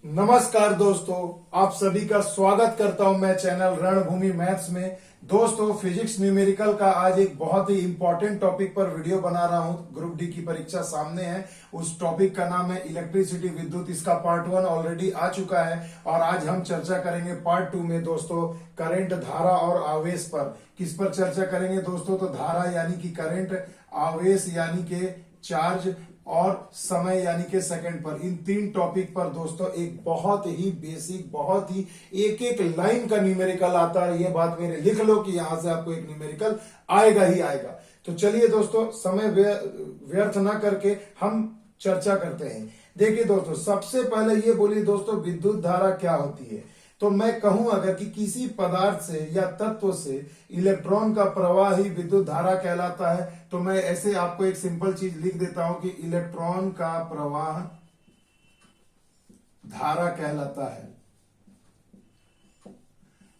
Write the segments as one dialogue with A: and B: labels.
A: नमस्कार दोस्तों, आप सभी का स्वागत करता हूं मैं चैनल रणभूमि मैथ्स में। दोस्तों, फिजिक्स न्यूमेरिकल का आज एक बहुत ही इंपॉर्टेंट टॉपिक पर वीडियो बना रहा हूं। ग्रुप डी की परीक्षा सामने है। उस टॉपिक का नाम है इलेक्ट्रिसिटी, विद्युत। इसका पार्ट 1 ऑलरेडी आ चुका है और आज हम चर्चा करेंगे पार्ट 2 में दोस्तों करंट, धारा और आवेश पर। किस पर चर्चा करेंगे दोस्तों? तो धारा यानी कि करंट, आवेश यानी कि चार्ज और समय यानी के सेकंड पर। इन तीन टॉपिक पर दोस्तों एक बहुत ही बेसिक, बहुत ही एक एक लाइन का न्यूमेरिकल आता है। ये बात मेरे लिख लो कि यहां से आपको एक न्यूमेरिकल आएगा ही आएगा। तो चलिए दोस्तों, समय व्यर्थ ना करके हम चर्चा करते हैं। देखिए दोस्तों, सबसे पहले ये बोलिए दोस्तों, विद्युत धारा क्या होती है? तो मैं कहूं अगर कि किसी पदार्थ से या तत्व से इलेक्ट्रॉन का प्रवाह ही विद्युत धारा कहलाता है, तो मैं ऐसे आपको एक सिंपल चीज लिख देता हूं कि इलेक्ट्रॉन का प्रवाह धारा कहलाता है।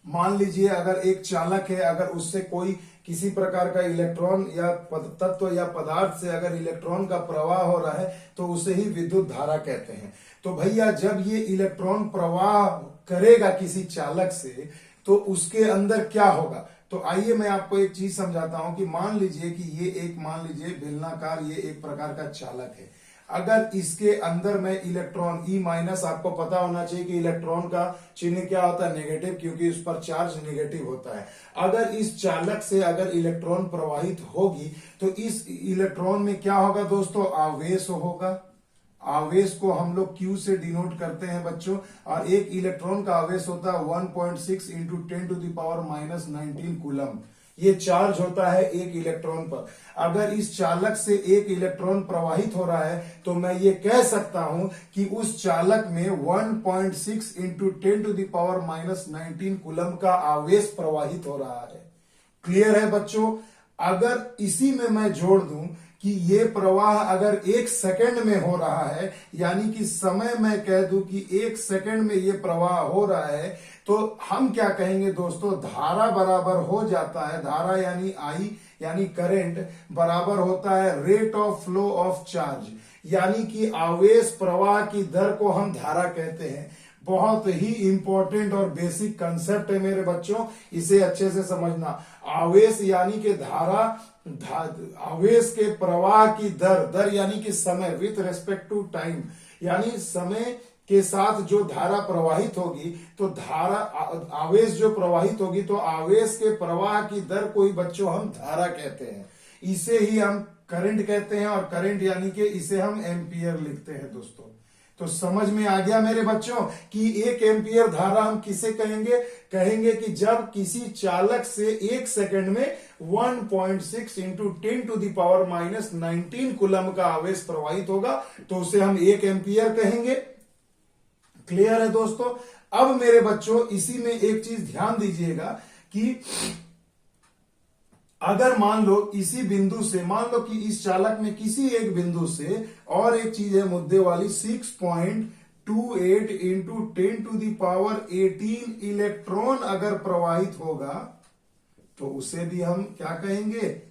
A: मान लीजिए अगर एक चालक है, अगर उससे कोई किसी प्रकार का इलेक्ट्रॉन या तत्व या पदार्थ से अगर इलेक्ट्रॉन का प्रवाह हो रहा है तो उसे ही विद्युत धारा कहते हैं। तो भैया, जब ये इलेक्ट्रॉन प्रवाह करेगा किसी चालक से तो उसके अंदर क्या होगा? तो आइए मैं आपको एक चीज समझाता हूं कि मान लीजिए कि मान लीजिए बेलनाकार, ये एक प्रकार का चालक है। अगर इसके अंदर में इलेक्ट्रॉन ई माइनस, आपको पता होना चाहिए कि इलेक्ट्रॉन का चिन्ह क्या होता है? नेगेटिव, क्योंकि उस पर चार्ज नेगेटिव होता है। अगर इस चालक से अगर इलेक्ट्रॉन प्रवाहित होगी तो इस इलेक्ट्रॉन में क्या होगा दोस्तों? आवेश होगा। आवेश को हम लोग Q से डिनोट करते हैं बच्चों। और एक इलेक्ट्रॉन का आवेश होता है 1.6 इंटू 10⁻⁻19 कूलम। ये चार्ज होता है एक इलेक्ट्रॉन पर। अगर इस चालक से एक इलेक्ट्रॉन प्रवाहित हो रहा है तो मैं ये कह सकता हूं कि उस चालक में 1.6 इंटू 10⁻⁻19 कूलम का आवेश प्रवाहित हो रहा है। क्लियर है बच्चों? अगर इसी में मैं जोड़ दूं कि ये प्रवाह अगर 1 सेकंड में हो रहा है, यानी कि समय मैं कह दूं कि 1 सेकंड में ये प्रवाह हो रहा है, तो हम क्या कहेंगे दोस्तों? धारा बराबर हो जाता है, धारा यानी आई यानी करंट बराबर होता है rate of flow of charge, यानी कि आवेश प्रवाह की दर को हम धारा कहते हैं। बहुत ही इंपॉर्टेंट और बेसिक कंसेप्ट है मेरे बच्चों, इसे अच्छे से समझना। आवेश यानी कि धारा, आवेश के प्रवाह की दर यानी कि समय, विथ रेस्पेक्ट टू टाइम, यानी समय के साथ जो धारा प्रवाहित होगी, तो धारा, आवेश जो प्रवाहित होगी तो आवेश के प्रवाह की दर को ही बच्चों हम धारा कहते हैं। इसे ही हम करंट कहते हैं और करंट यानी कि इसे हम एम्पियर लिखते हैं दोस्तों। तो समझ में आ गया मेरे बच्चों कि 1 एम्पियर धारा हम किसे कहेंगे? कहेंगे कि जब किसी चालक से 1 सेकंड में 1.6 इंटू 10⁻⁻19 कूलम का आवेश प्रवाहित होगा तो उसे हम 1 एम्पियर कहेंगे। क्लियर है दोस्तों? अब मेरे बच्चों, इसी में एक चीज ध्यान दीजिएगा कि अगर मान लो इसी बिंदु से, मान लो कि इस चालक में किसी एक बिंदु से, और एक चीज है मुद्दे वाली, 6.28 इंटू 10⁻18 इलेक्ट्रॉन अगर प्रवाहित होगा तो उसे भी हम क्या कहेंगे?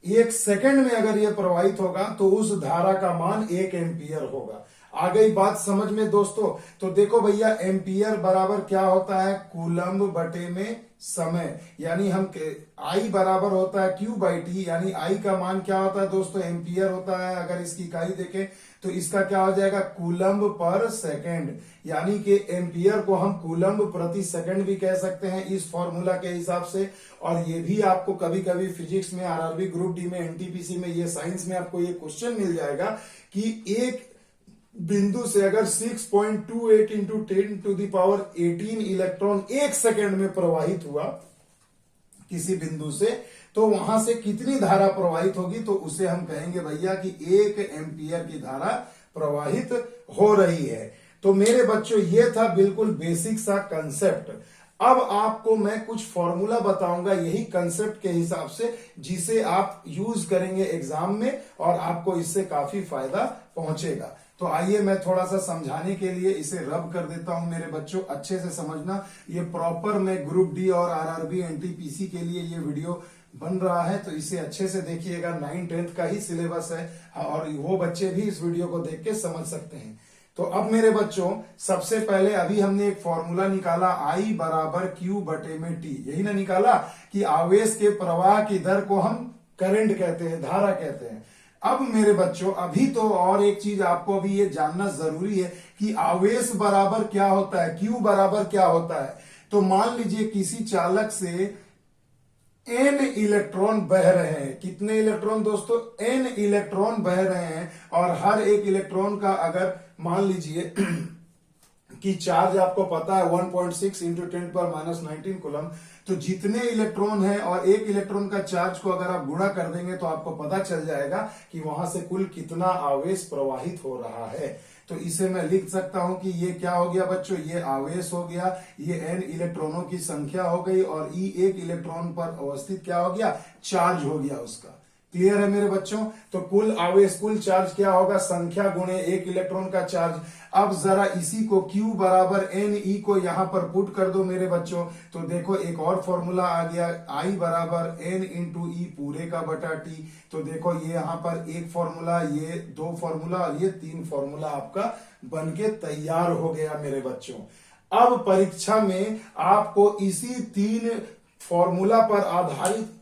A: 1 सेकंड में अगर यह प्रवाहित होगा तो उस धारा का मान 1 एम्पियर होगा। आ गई बात समझ में दोस्तों? तो देखो भैया, एम्पियर बराबर क्या होता है? कूलम्ब बटे में समय, यानी हम आई बराबर होता है Q/T, यानी आई का मान क्या होता है दोस्तों? एम्पियर होता है। अगर इसकी इकाई देखें तो इसका क्या हो जाएगा? कूलम्ब पर सेकंड, यानी कि एम्पियर को हम कूलम्ब प्रति सेकंड भी कह सकते हैं इस फॉर्मूला के हिसाब से। और ये भी आपको कभी कभी फिजिक्स में, आरआरबी ग्रुप डी में, एनटीपीसी में, ये साइंस में आपको ये क्वेश्चन मिल जाएगा कि एक बिंदु से अगर 6.28 इंटू 10⁻18 इलेक्ट्रॉन 1 सेकंड में प्रवाहित हुआ किसी बिंदु से, तो वहां से कितनी धारा प्रवाहित होगी? तो उसे हम कहेंगे भैया कि 1 एम्पियर की धारा प्रवाहित हो रही है। तो मेरे बच्चों, ये था बिल्कुल बेसिक सा कंसेप्ट। अब आपको मैं कुछ फॉर्मूला बताऊंगा यही कंसेप्ट के हिसाब से, जिसे आप यूज करेंगे एग्जाम में और आपको इससे काफी फायदा पहुंचेगा। तो आइए मैं थोड़ा सा समझाने के लिए इसे रब कर देता हूं मेरे बच्चों, अच्छे से समझना। ये प्रॉपर मैं ग्रुप डी और आरआरबी एनटीपीसी के लिए ये वीडियो बन रहा है, तो इसे अच्छे से देखिएगा। 9th 10th का ही सिलेबस है और वो बच्चे भी इस वीडियो को देख के समझ सकते हैं। तो अब मेरे बच्चों सबसे पहले अभी हमने एक फॉर्मूला निकाला, I बराबर Q बटे में T, यही ना निकाला कि आवेश के प्रवाह की दर को हम करंट कहते हैं, धारा कहते हैं। अब मेरे बच्चों अभी तो और एक चीज आपको अभी ये जानना जरूरी है कि आवेश बराबर क्या होता है, Q बराबर क्या होता है। तो मान लीजिए किसी चालक से n इलेक्ट्रॉन बह रहे हैं, कितने इलेक्ट्रॉन दोस्तों, n इलेक्ट्रॉन बह रहे हैं, और हर एक इलेक्ट्रॉन का अगर मान लीजिए कि चार्ज आपको पता है 1.6 इंटू 10⁻⁻19 कूलम, तो जितने इलेक्ट्रॉन है और एक इलेक्ट्रॉन का चार्ज को अगर आप गुणा कर देंगे तो आपको पता चल जाएगा कि वहां से कुल कितना आवेश प्रवाहित हो रहा है। तो इसे मैं लिख सकता हूं कि ये क्या हो गया बच्चों, ये आवेश हो गया, ये n इलेक्ट्रॉनों की संख्या हो गई, और E एक इलेक्ट्रॉन पर अवस्थित क्या हो गया, चार्ज हो गया उसका। क्लियर है मेरे बच्चों। तो कुल आवेश, कुल चार्ज क्या होगा, संख्या गुणे एक इलेक्ट्रॉन का चार्ज। अब जरा इसी को Q बराबर NE को यहां पर पुट कर दो मेरे बच्चों, तो देखो एक और फॉर्मूला आ गया, I बराबर N इंटू E पूरे का बटा T। तो देखो ये यहां पर एक फॉर्मूला, ये दो फॉर्मूला और ये तीन फॉर्मूला आपका बनके तैयार हो गया मेरे बच्चों। अब परीक्षा में आपको इसी तीन फॉर्मूला पर आधारित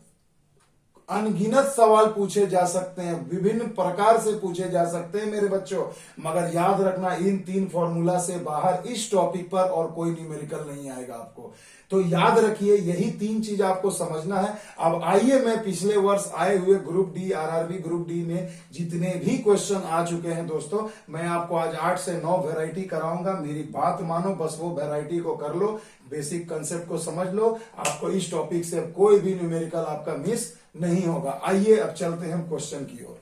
A: अनगिनत सवाल पूछे जा सकते हैं, विभिन्न प्रकार से पूछे जा सकते हैं मेरे बच्चों, मगर याद रखना इन तीन फॉर्मूला से बाहर इस टॉपिक पर और कोई न्यूमेरिकल नहीं आएगा आपको। तो याद रखिए यही तीन चीज आपको समझना है। अब आइए मैं पिछले वर्ष आए हुए group D, RRB group D में जितने भी क्वेश्चन आ चुके हैं दोस्तों, मैं आपको आज 8 से 9 वेराइटी कराऊंगा। मेरी बात मानो, बस वो वेराइटी को कर लो, बेसिक कंसेप्ट को समझ लो, आपको इस टॉपिक से कोई भी न्यूमेरिकल आपका मिस नहीं होगा। आइए अब चलते हैं हम क्वेश्चन की ओर।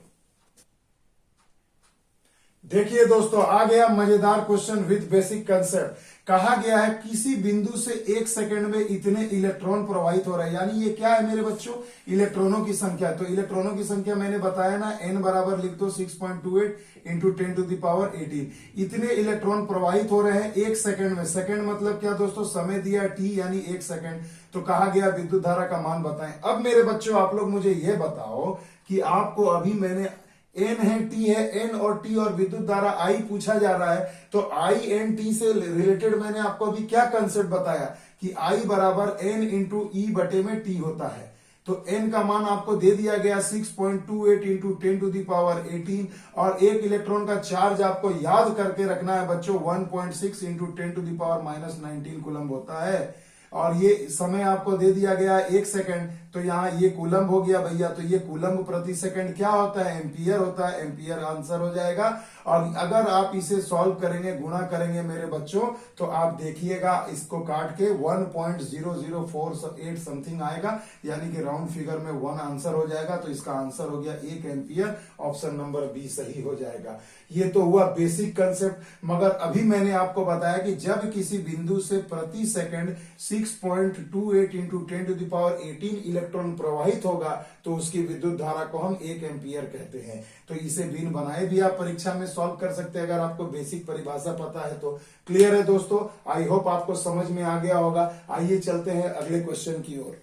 A: देखिए दोस्तों, आ गया मजेदार क्वेश्चन विद बेसिक कंसेप्ट। कहा गया है किसी बिंदु से 1 सेकंड में इतने इलेक्ट्रॉन प्रवाहित हो रहे हैं, यानी ये क्या है मेरे बच्चों, इलेक्ट्रॉनों की संख्या। तो इलेक्ट्रॉनों की संख्या मैंने बताया ना, n बराबर लिख दो 6.28 इंटू 10⁻18। इतने इलेक्ट्रॉन प्रवाहित हो रहे हैं 1 सेकंड में। सेकंड मतलब क्या दोस्तों, समय दिया t यानी 1 सेकंड। तो कहा गया विद्युत धारा का मान बताएं। अब मेरे बच्चों आप लोग मुझे यह बताओ कि आपको अभी मैंने n है, t है, n और t और विद्युत धारा I पूछा जा रहा है, तो I n t से रिलेटेड मैंने आपको अभी क्या कंसेप्ट बताया कि I बराबर n इंटू ई बटे में t होता है। तो n का मान आपको दे दिया गया 6.28 इंटू 10⁻18, और एक इलेक्ट्रॉन का चार्ज आपको याद करके रखना है बच्चों 1.6 इंटू 10⁻⁻19 कूलम होता है, और ये समय आपको दे दिया गया 1 सेकंड। तो यहाँ ये कूलम हो गया भैया, तो ये कूलम प्रति सेकंड क्या होता है, एम्पियर होता है। एम्पियर आंसर हो जाएगा। और अगर आप इसे सॉल्व करेंगे, गुणा करेंगे मेरे बच्चों, तो आप देखिएगा इसको काट के 1.0048 समथिंग आएगा, यानी कि राउंड फिगर में 1 आंसर हो जाएगा। तो इसका आंसर हो गया 1 एम्पियर, ऑप्शन नंबर बी सही हो जाएगा। ये तो हुआ बेसिक कंसेप्ट। मगर अभी मैंने आपको बताया कि जब किसी बिंदु से प्रति सेकंड 6.28 इंटू 10⁻18 इलेक्ट्रॉन प्रवाहित होगा तो उसकी विद्युत धारा को हम 1 एम्पियर कहते हैं। तो इसे बिन बनाए भी आप परीक्षा में सॉल्व कर सकते हैं अगर आपको बेसिक परिभाषा पता है तो। क्लियर है दोस्तों, आई होप आपको समझ में आ गया होगा। आइए चलते हैं अगले क्वेश्चन की ओर।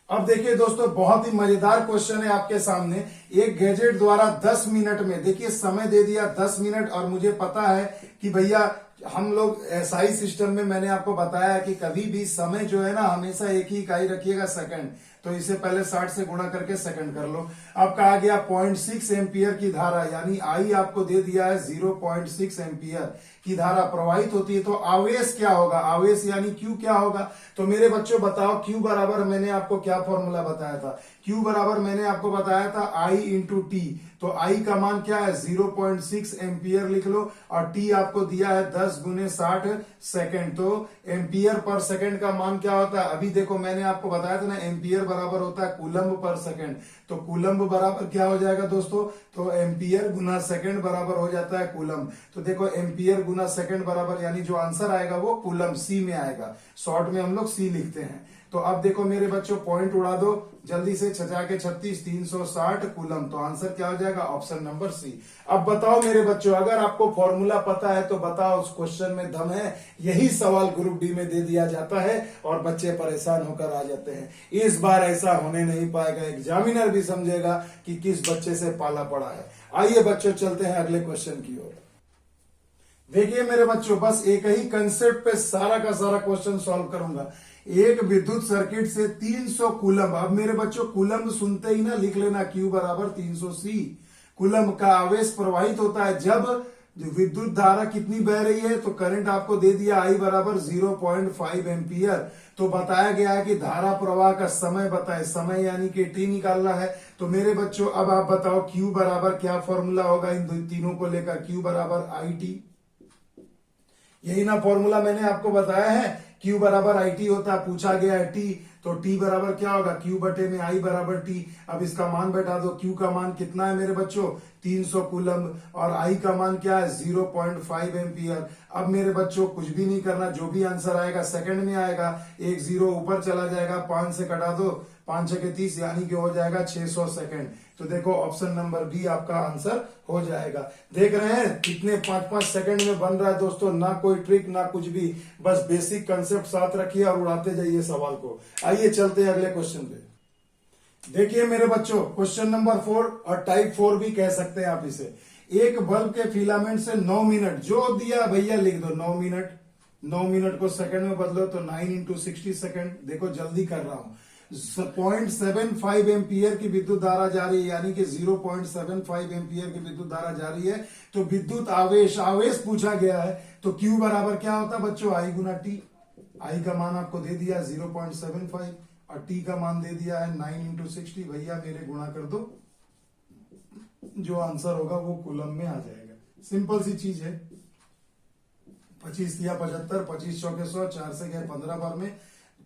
A: अब देखिए दोस्तों, बहुत ही मजेदार क्वेश्चन है आपके सामने। एक गैजेट द्वारा 10 मिनट में, देखिए समय दे दिया 10 मिनट, और मुझे पता है कि भैया हम लोग एसआई सिस्टम में मैंने आपको बताया कि कभी भी समय जो है ना हमेशा एक ही इकाई रखिएगा, सेकंड। तो इसे पहले 60 से गुणा करके सेकंड कर लो। अब कहा गया 0.6 एम्पियर की धारा, यानी आई आपको दे दिया है 0.6 एम्पियर की धारा प्रवाहित होती है। तो आवेश क्या होगा, आवेश यानी Q क्या होगा। तो मेरे बच्चों बताओ, Q बराबर मैंने आपको क्या फॉर्मूला बताया था, Q बराबर मैंने आपको बताया था I इंटू टी। तो I का मान क्या है 0.6 एम्पियर लिख लो, और T आपको दिया है 10 गुने 60 सेकेंड। तो एम्पियर पर सेकेंड का मान क्या होता है, अभी देखो मैंने आपको बताया था ना, एम्पियर बराबर होता है कूलम्ब पर सेकेंड। तो कूलम्ब बराबर क्या हो जाएगा दोस्तों, तो एम्पियर गुना सेकेंड बराबर हो जाता है कूलम्ब। तो देखो एम्पियर गुना सेकेंड बराबर, यानी जो आंसर आएगा वो कूलम्ब सी में आएगा। शॉर्ट में हम लोग सी लिखते हैं। तो अब देखो मेरे बच्चों पॉइंट उड़ा दो जल्दी से, 6 के 36 360 कूलम। तो आंसर क्या हो जाएगा, ऑप्शन नंबर सी। अब बताओ मेरे बच्चों, अगर आपको फॉर्मूला पता है तो बताओ उस क्वेश्चन में दम है। यही सवाल ग्रुप डी में दे दिया जाता है और बच्चे परेशान होकर आ जाते हैं। इस बार ऐसा होने नहीं पाएगा, एग्जामिनर भी समझेगा कि किस बच्चे से पाला पड़ा है। आइए बच्चों चलते हैं अगले क्वेश्चन की ओर। देखिए मेरे बच्चों, बस एक ही कंसेप्ट पे सारा का सारा क्वेश्चन सॉल्व करूंगा। एक विद्युत सर्किट से 300 कूलम, अब मेरे बच्चों कूलम सुनते ही ना लिख लेना, Q बराबर 300 C कूलम का आवेश प्रवाहित होता है जब विद्युत धारा कितनी बह रही है, तो करंट आपको दे दिया I बराबर 0.5 एम्पियर। तो बताया गया है कि धारा प्रवाह का समय बताए, समय यानी कि T निकालना है। तो मेरे बच्चों अब आप बताओ Q बराबर क्या फॉर्मूला होगा इन तीनों को लेकर, Q बराबर IT, यही ना फॉर्मूला मैंने आपको बताया है। Q बराबर IT होता है, पूछा गया है T, तो T बराबर क्या होगा, Q बटे में I बराबर T। अब इसका मान बैठा दो, Q का मान कितना है मेरे बच्चों 300 कूलम, और I का मान क्या है 0.5 एम्पियर। अब मेरे बच्चों कुछ भी नहीं करना, जो भी आंसर आएगा सेकंड में आएगा, एक जीरो ऊपर चला जाएगा, 5 से कटा दो, 5 6 30 यानी कि हो जाएगा 600 सेकंड। तो देखो ऑप्शन नंबर बी आपका आंसर हो जाएगा। देख रहे हैं कितने 5-5 सेकंड में बन रहा है दोस्तों, ना कोई ट्रिक ना कुछ भी, बस बेसिक कंसेप्ट साथ रखिए और उड़ाते जाइए सवाल को। आइए चलते हैं अगले क्वेश्चन पे। देखिए मेरे बच्चों क्वेश्चन नंबर 4, और टाइप 4 भी कह सकते हैं आप इसे। एक बल्ब के फिलामेंट से 9 मिनट, जो दिया भैया लिख दो 9 मिनट, 9 मिनट को सेकंड में बदलो तो 9 × 60 सेकंड। देखो जल्दी कर रहा हूं, 0.75 एम्पियर की विद्युत धारा जा रही है, यानी कि 0.75 एम्पियर की विद्युत धारा जा रही है। तो विद्युत आवेश, आवेश पूछा गया है, तो Q बराबर क्या होता है बच्चों I गुना T। I का मान आपको दे दिया 0.75 और T का मान दे दिया है 9 × 60। भैया मेरे गुणा कर दो, जो आंसर होगा वो कूलम में आ जाएगा। सिंपल सी चीज है। 25 या 75, 25 चौके 100, 4 से गए 15 बार में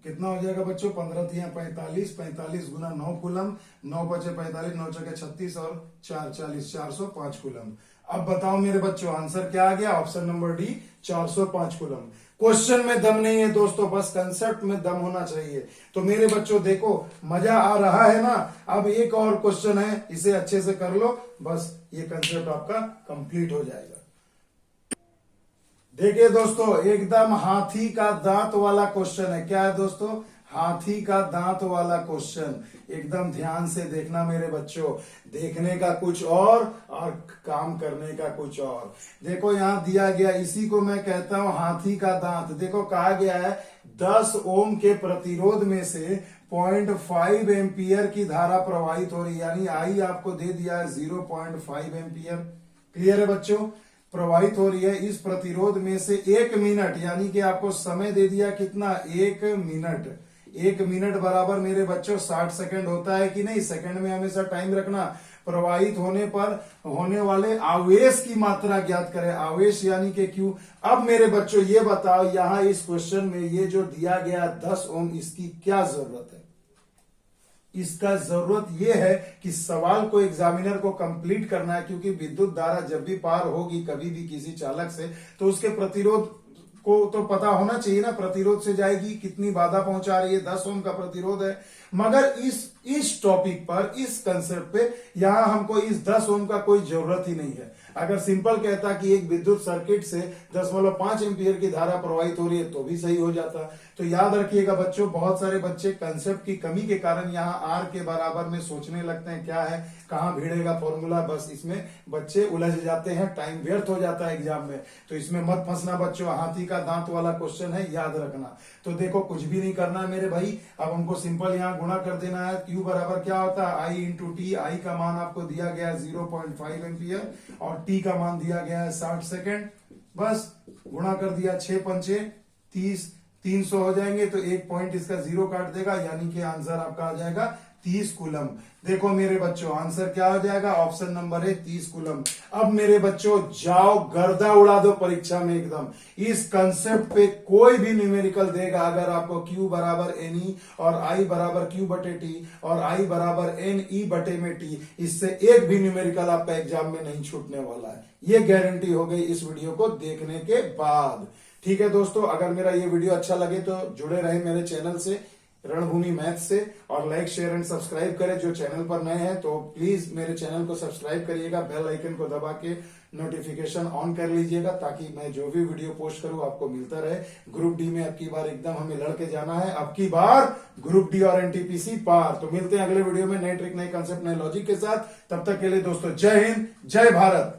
A: कितना हो जाएगा बच्चों, 15 तिया 45, 45 गुना 9 कूलम, 9 बचे 45, 9 चौके 36 और 4 40, 405 कूलम। अब बताओ मेरे बच्चों आंसर क्या आ गया, option number D 405 coulomb. Question में दम नहीं है दोस्तों, बस कंसेप्ट में दम होना चाहिए। तो मेरे बच्चों देखो मजा आ रहा है ना। अब एक और क्वेश्चन है, इसे अच्छे से कर लो, बस ये कंसेप्ट आपका कंप्लीट हो जाएगा। देखिए दोस्तों एकदम हाथी का दांत वाला क्वेश्चन है। क्या है दोस्तों, हाथी का दांत वाला क्वेश्चन। एकदम ध्यान से देखना मेरे बच्चों, देखने का कुछ और काम करने का कुछ और। देखो यहां दिया गया, इसी को मैं कहता हूं हाथी का दांत। देखो कहा गया है 10 ओम के प्रतिरोध में से 0.5 एम्पियर की धारा प्रवाहित हो रही, यानी आई आपको दे दिया है 0.5 एम्पियर। क्लियर है बच्चों, प्रवाहित हो रही है इस प्रतिरोध में से 1 मिनट, यानी कि आपको समय दे दिया कितना 1 मिनट। 1 मिनट बराबर मेरे बच्चों 60 सेकंड होता है कि नहीं, सेकंड में हमेशा टाइम रखना। प्रवाहित होने पर होने वाले आवेश की मात्रा ज्ञात करें, आवेश यानी कि Q। अब मेरे बच्चों ये बताओ यहां इस क्वेश्चन में ये जो दिया गया 10 ओम, इसकी क्या जरूरत है। इसका जरूरत यह है कि सवाल को एग्जामिनर को कंप्लीट करना है, क्योंकि विद्युत धारा जब भी पार होगी कभी भी किसी चालक से, तो उसके प्रतिरोध को तो पता होना चाहिए ना, प्रतिरोध से जाएगी कितनी बाधा पहुंचा रही है, 10 ओम का प्रतिरोध है। मगर इस टॉपिक पर, इस कंसेप्ट पे यहां हमको इस 10 ओम का कोई जरूरत ही नहीं है। अगर सिंपल कहता कि एक विद्युत सर्किट से 10.5 एम्पियर की धारा प्रवाहित हो रही है तो भी सही हो जाता। तो याद रखिएगा बच्चों, बहुत सारे बच्चे कंसेप्ट की कमी के कारण यहाँ आर के बराबर में सोचने लगते हैं क्या है, कहाँ भिड़ेगा फॉर्मूला, बस इसमें बच्चे उलझ जाते हैं, टाइम व्यर्थ हो जाता है एग्जाम में। तो इसमें मत फंसना बच्चों, हाथी का दांत वाला क्वेश्चन है, याद रखना। तो देखो कुछ भी नहीं करना है मेरे भाई, अब हमको सिंपल यहाँ गुणा कर देना है। Q बराबर क्या होता है I × T। I का मान आपको दिया गया है 0.5 एम्पियर और T का मान दिया गया है 60 सेकेंड। बस गुणा कर दिया, 6 पंचे 30, 300 हो जाएंगे, तो एक पॉइंट इसका जीरो काट देगा, यानी कि आंसर आपका आ जाएगा 30 कूलम। देखो मेरे बच्चों आंसर क्या हो जाएगा, ऑप्शन नंबर है 30 कूलम। अब मेरे बच्चों जाओ गर्दा उड़ा दो परीक्षा में एकदम। इस कंसेप्ट पे कोई भी न्यूमेरिकल देगा, अगर आपको Q बराबर NE और I बराबर Q बटे T और I बराबर NE बटे में T, इससे एक भी न्यूमेरिकल आपका एग्जाम में नहीं छूटने वाला है, ये गारंटी हो गई इस वीडियो को देखने के बाद। ठीक है दोस्तों, अगर मेरा ये वीडियो अच्छा लगे तो जुड़े रहे मेरे चैनल से, रणभूमि मैथ से, और लाइक शेयर एंड सब्सक्राइब करें। जो चैनल पर नए हैं तो प्लीज मेरे चैनल को सब्सक्राइब करिएगा, बेल आइकन को दबा के नोटिफिकेशन ऑन कर लीजिएगा ताकि मैं जो भी वीडियो पोस्ट करूं आपको मिलता रहे। ग्रुप डी में अब की बार एकदम हमें लड़के जाना है, अब की बार ग्रुप डी और एनटीपीसी पार। तो मिलते हैं अगले वीडियो में नए ट्रिक, नए कंसेप्ट, नए लॉजिक के साथ। तब तक के लिए दोस्तों जय हिंद, जय भारत।